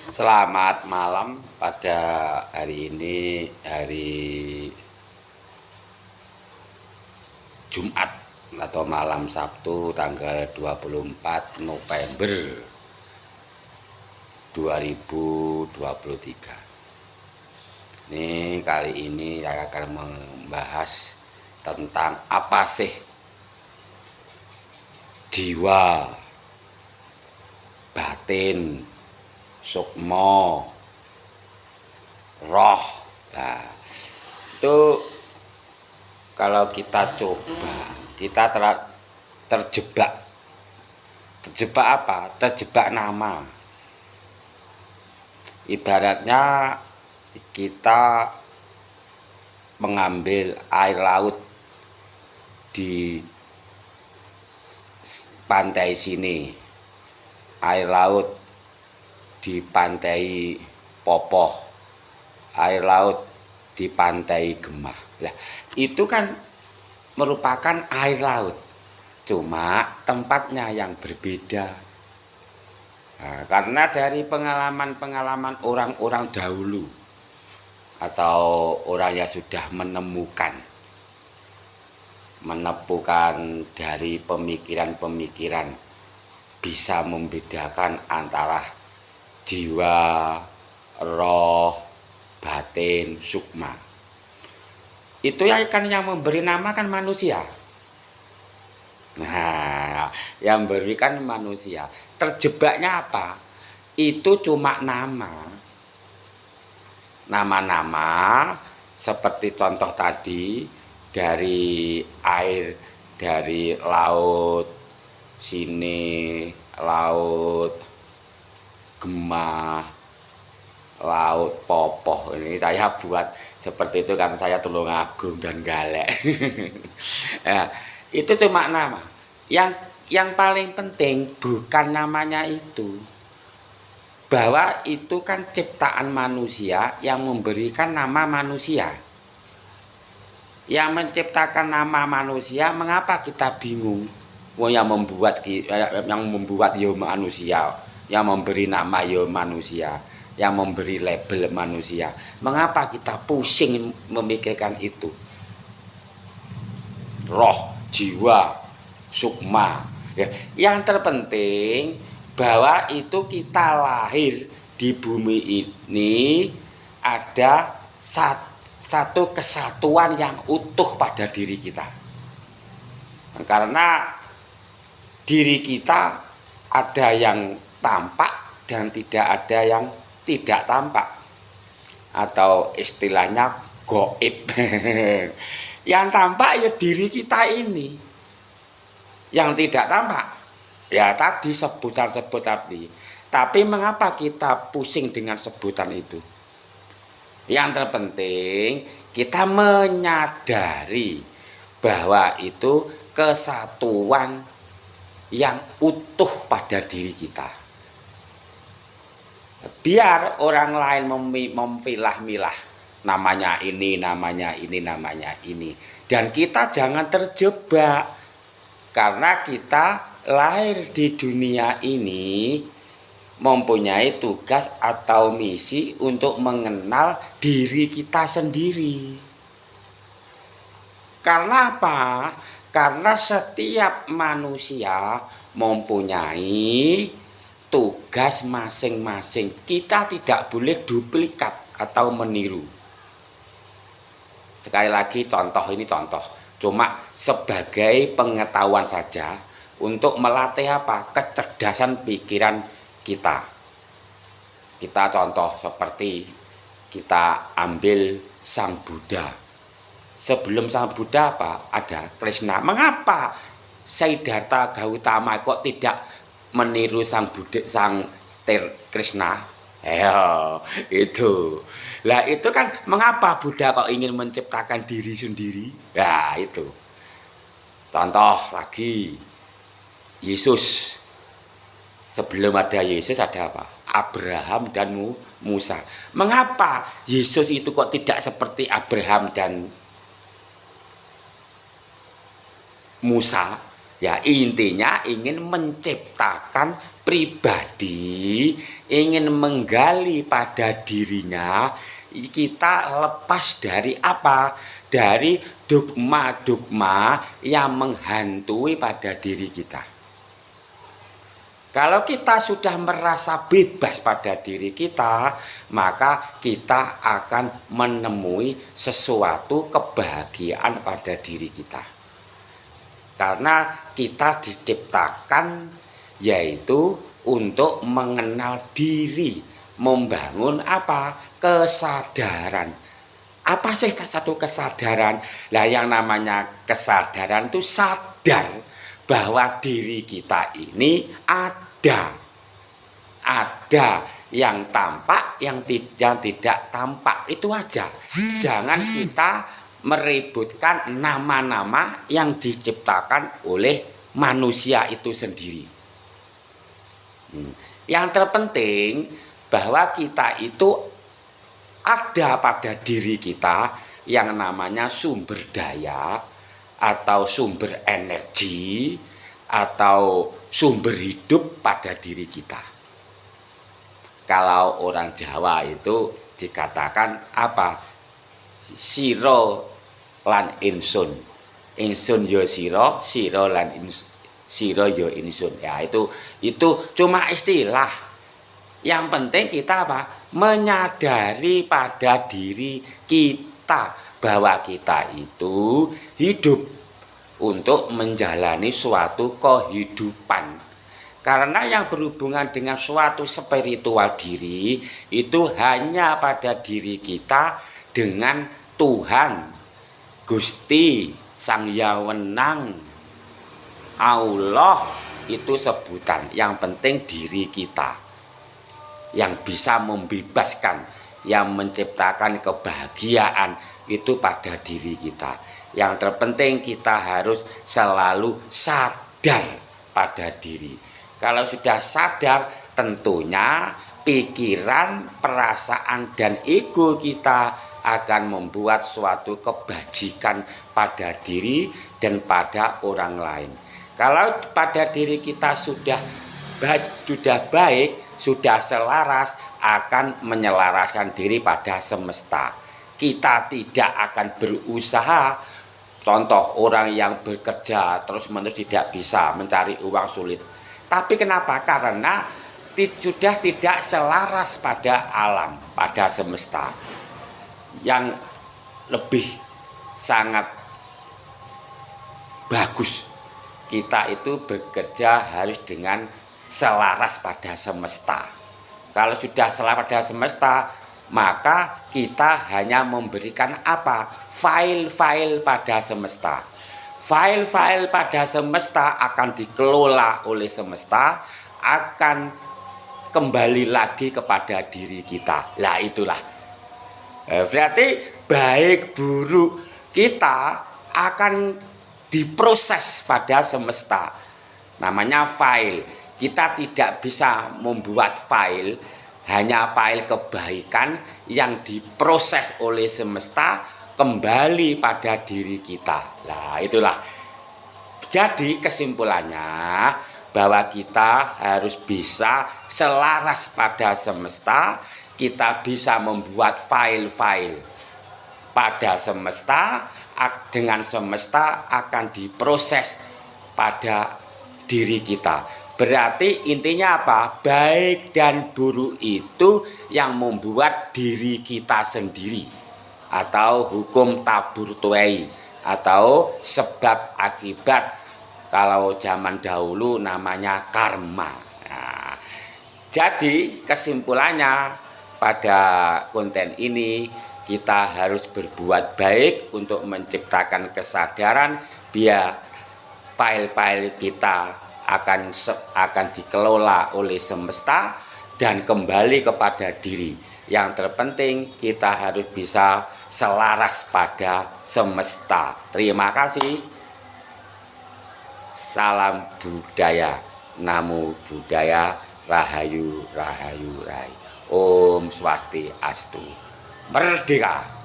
Selamat malam pada hari ini, hari Jumat atau malam Sabtu tanggal 24 November 2023. Ini kali ini saya akan membahas tentang apa sih jiwa, batin, sukma, roh. Nah, itu kalau kita coba, kita terjebak. Terjebak apa? Terjebak nama. Ibaratnya kita mengambil air laut di pantai sini, air laut di pantai Popoh, air laut di pantai Gemah. Lah, itu kan merupakan air laut, cuma tempatnya yang berbeda. Nah, karena dari pengalaman-pengalaman orang-orang dahulu atau orang yang sudah menemukan dari pemikiran-pemikiran, bisa membedakan antara jiwa, roh, batin, sukma. Itu yang memberi nama kan manusia. Nah, yang berikan manusia. Terjebaknya apa? Itu cuma nama. Nama-nama seperti contoh tadi, dari air, dari laut sini, laut Gemah, laut Popoh. Ini saya buat seperti itu karena saya Tulungagung dan Galek. Nah, itu cuma nama. Yang paling penting bukan namanya itu, bahwa itu kan ciptaan manusia yang memberikan nama manusia. Yang menciptakan nama manusia, mengapa kita bingung? Yang membuat yo manusia, yang memberi nama yo manusia, yang memberi label manusia. Mengapa kita pusing memikirkan itu? Roh, jiwa, sukma. Ya, yang terpenting bahwa itu kita lahir di bumi ini ada satu kesatuan yang utuh pada diri kita. Karena diri kita ada yang tampak dan tidak ada yang tidak tampak, atau istilahnya goib. Yang tampak ya diri kita ini, yang tidak tampak ya tadi sebutan-sebut tadi. Tapi mengapa kita pusing dengan sebutan itu? Yang terpenting kita menyadari bahwa itu kesatuan yang utuh pada diri kita. Biar orang lain memilah-milah, namanya ini, namanya ini, namanya ini. Dan kita jangan terjebak, karena kita lahir di dunia ini mempunyai tugas atau misi untuk mengenal diri kita sendiri. Karena apa? Karena setiap manusia mempunyai tugas masing-masing. Kita tidak boleh duplikat atau meniru. Sekali lagi ini contoh, cuma sebagai pengetahuan saja untuk melatih apa? Kecerdasan pikiran kita. Kita contoh seperti kita ambil Sang Buddha. Sebelum Sang Buddha apa? Ada Krishna. Mengapa Siddhartha Gautama kok tidak meniru Sang Buddha, Sang Krishna? Itu. Lah itu kan mengapa Buddha kok ingin menciptakan diri sendiri? Nah, itu. Contoh lagi, Yesus. Sebelum ada Yesus ada apa? Abraham dan Musa. Mengapa Yesus itu kok tidak seperti Abraham dan Musa? Ya intinya ingin menciptakan pribadi, ingin menggali pada dirinya, kita lepas dari apa? Dari dogma-dogma yang menghantui pada diri kita. Kalau kita sudah merasa bebas pada diri kita, maka kita akan menemui sesuatu kebahagiaan pada diri kita. Karena kita diciptakan yaitu untuk mengenal diri, membangun apa? Kesadaran. Apa sih satu kesadaran? Lah yang namanya kesadaran itu sadar bahwa diri kita ini ada yang tampak, yang tidak tampak, itu aja. Jangan kita meributkan nama-nama yang diciptakan oleh manusia itu sendiri. Yang terpenting bahwa kita itu ada pada diri kita yang namanya sumber daya atau sumber energi atau sumber hidup pada diri kita. Kalau orang Jawa itu dikatakan apa? Siro lan insun. Insun yo siro, siro lan siro yo insun. Ya itu cuma istilah. Yang penting kita apa? Menyadari pada diri kita bahwa kita itu hidup untuk menjalani suatu kehidupan. Karena yang berhubungan dengan suatu spiritual diri itu hanya pada diri kita dengan Tuhan, Gusti, Sang Yawenang, Allah, itu sebutan. Yang penting diri kita yang bisa membebaskan, yang menciptakan kebahagiaan itu pada diri kita. Yang terpenting kita harus selalu sadar pada diri. Kalau sudah sadar, tentunya pikiran, perasaan, dan ego kita akan membuat suatu kebajikan pada diri dan pada orang lain. Kalau pada diri kita sudah baik, sudah selaras, akan menyelaraskan diri pada semesta. Kita tidak akan berusaha. Contoh orang yang bekerja terus-menerus tidak bisa mencari uang sulit. Tapi kenapa? Karena sudah tidak selaras pada alam, pada semesta. Yang lebih sangat bagus, kita itu bekerja harus dengan selaras pada semesta. Kalau sudah selaras pada semesta, maka kita hanya memberikan apa? File-file pada semesta. File-file pada semesta akan dikelola oleh semesta, akan kembali lagi kepada diri kita. Lah itulah. Berarti baik buruk kita akan diproses pada semesta. Namanya file. Kita tidak bisa membuat file, hanya file kebaikan yang diproses oleh semesta kembali pada diri kita. Nah, itulah. Jadi kesimpulannya bahwa kita harus bisa selaras pada semesta, kita bisa membuat file-file pada semesta, dengan semesta akan diproses pada diri kita. Berarti intinya apa? Baik dan buruk itu yang membuat diri kita sendiri, atau hukum tabur tuai, atau sebab akibat, kalau zaman dahulu namanya karma. Nah, jadi kesimpulannya pada konten ini kita harus berbuat baik untuk menciptakan kesadaran biar file-file kita akan dikelola oleh semesta dan kembali kepada diri. Yang terpenting kita harus bisa selaras pada semesta. Terima kasih. Salam budaya, namo buddhaya, rahayu rahayu rahayu. Om Swastiastu. Merdeka.